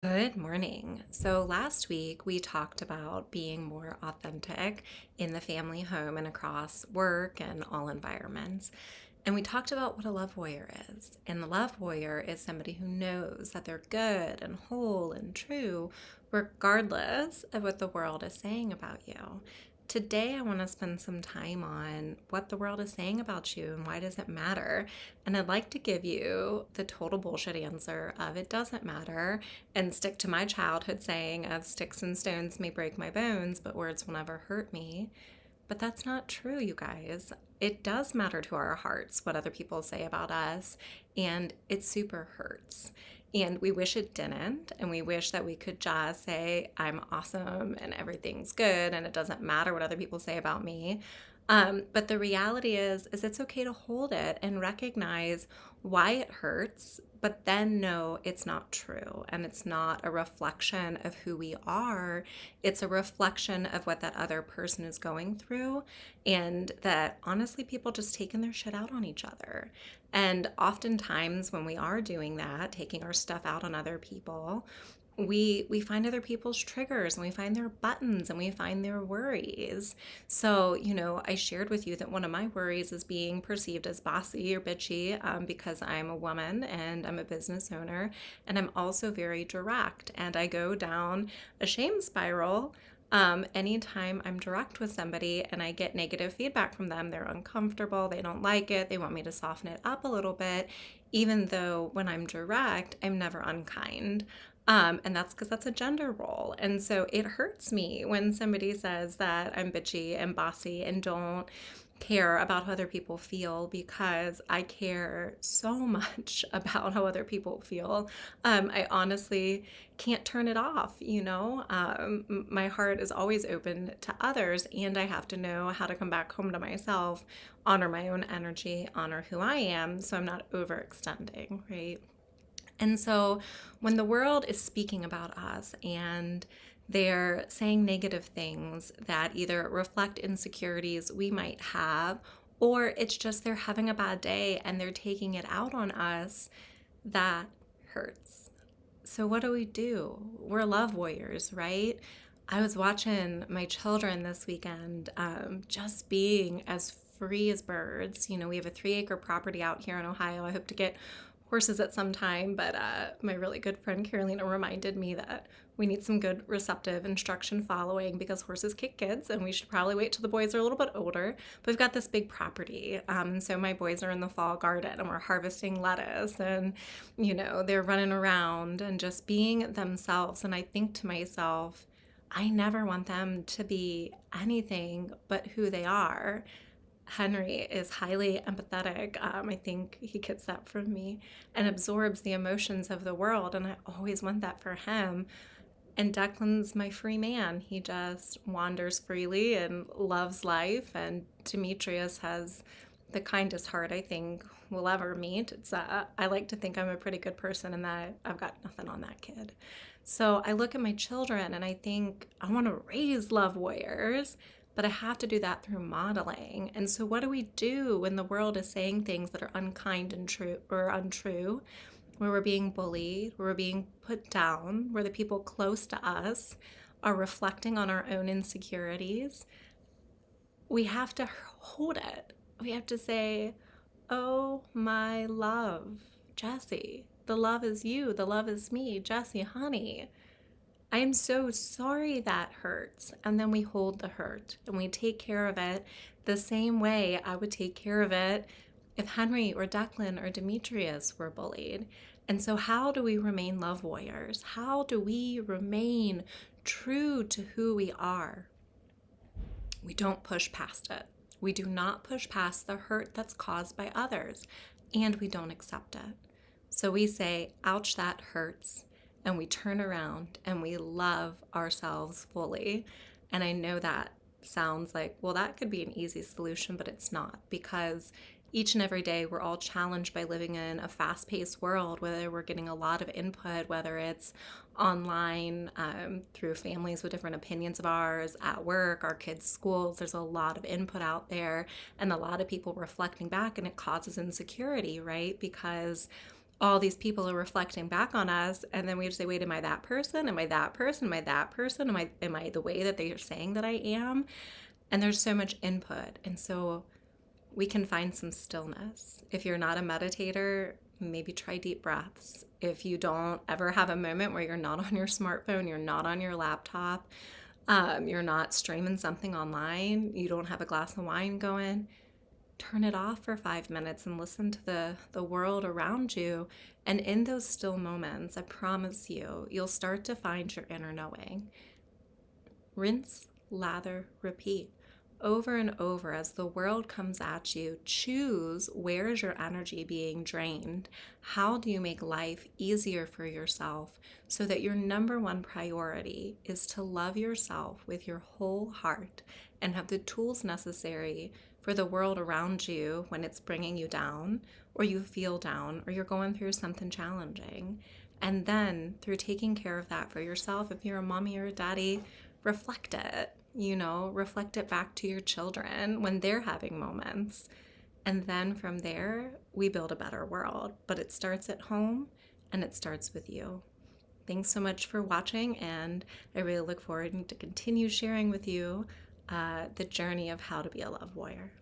Good morning. So last week we talked about being more authentic in the family home and across work and all environments. And we talked about what a love warrior is. And the love warrior is somebody who knows that they're good and whole and true, regardless of what the world is saying about you. Today, I want to spend some time on what the world is saying about you and why does it matter. And I'd like to give you the total bullshit answer of it doesn't matter and stick to my childhood saying of sticks and stones may break my bones, but words will never hurt me. But that's not true, you guys. It does matter to our hearts what other people say about us, and it super hurts. And we wish it didn't, and we wish that we could just say, I'm awesome and everything's good, and it doesn't matter what other people say about me. But the reality is it's okay to hold it and recognize why it hurts, but then know it's not true and it's not a reflection of who we are. It's a reflection of what that other person is going through, and that honestly, people just taking their shit out on each other. And oftentimes, when we are doing that, taking our stuff out on other people, we find other people's triggers and we find their buttons and we find their worries. So, I shared with you that one of my worries is being perceived as bossy or bitchy because I'm a woman and I'm a business owner. And I'm also very direct. And I go down a shame spiral anytime I'm direct with somebody and I get negative feedback from them. They're uncomfortable, they don't like it, they want me to soften it up a little bit, even though when I'm direct, I'm never unkind. And that's because that's a gender role. And so it hurts me when somebody says that I'm bitchy and bossy and don't care about how other people feel, because I care so much about how other people feel. I honestly can't turn it off. My heart is always open to others, and I have to know how to come back home to myself, honor my own energy, honor who I am, so I'm not overextending, right? And so when the world is speaking about us and they're saying negative things that either reflect insecurities we might have, or it's just they're having a bad day and they're taking it out on us, that hurts. So, what do? We're love warriors, right? I was watching my children this weekend just being as free as birds. We have a 3-acre property out here in Ohio. I hope to get horses at some time, but my really good friend Carolina reminded me that we need some good receptive instruction following because horses kick kids and we should probably wait till the boys are a little bit older. But we've got this big property. And so my boys are in the fall garden and we're harvesting lettuce and, they're running around and just being themselves. And I think to myself, I never want them to be anything but who they are. Henry is highly empathetic. I think he gets that from me and absorbs the emotions of the world. And I always want that for him. And Declan's my free man. He just wanders freely and loves life. And Demetrius has the kindest heart I think we'll ever meet. I like to think I'm a pretty good person and that I've got nothing on that kid. So I look at my children and I think I want to raise love warriors, but I have to do that through modeling. And so what do we do when the world is saying things that are unkind and true or untrue? Where we're being bullied, where we're being put down, where the people close to us are reflecting on our own insecurities, we have to hold it. We have to say, oh, my love, Jesse. The love is you. The love is me, Jesse, honey. I am so sorry that hurts. And then we hold the hurt and we take care of it the same way I would take care of it if Henry or Declan or Demetrius were bullied. And so, how do we remain love warriors? How do we remain true to who we are? We don't push past it. We do not push past the hurt that's caused by others, and we don't accept it. So we say, ouch, that hurts. And we turn around and we love ourselves fully. And I know that sounds like, well, that could be an easy solution, but it's not, because each and every day we're all challenged by living in a fast-paced world, whether we're getting a lot of input, whether it's online, through families with different opinions of ours, at work, our kids' schools. There's a lot of input out there and a lot of people reflecting back, and it causes insecurity, right? Because all these people are reflecting back on us, and then we have to say, wait, am I that person? Am I that person? Am I that person? Am I the way that they are saying that I am? And there's so much input. And so we can find some stillness. If you're not a meditator, maybe try deep breaths. If you don't ever have a moment where you're not on your smartphone, you're not on your laptop, you're not streaming something online, you don't have a glass of wine going, turn it off for 5 minutes and listen to the world around you. And in those still moments, I promise you, you'll start to find your inner knowing. Rinse, lather, repeat. Over and over as the world comes at you, choose where is your energy being drained? How do you make life easier for yourself so that your number one priority is to love yourself with your whole heart and have the tools necessary for the world around you when it's bringing you down, or you feel down, or you're going through something challenging. And then through taking care of that for yourself, if you're a mommy or a daddy, reflect it, reflect it back to your children when they're having moments. And then from there, we build a better world. But it starts at home, and it starts with you. Thanks so much for watching, and I really look forward to continue sharing with you the journey of how to be a love warrior.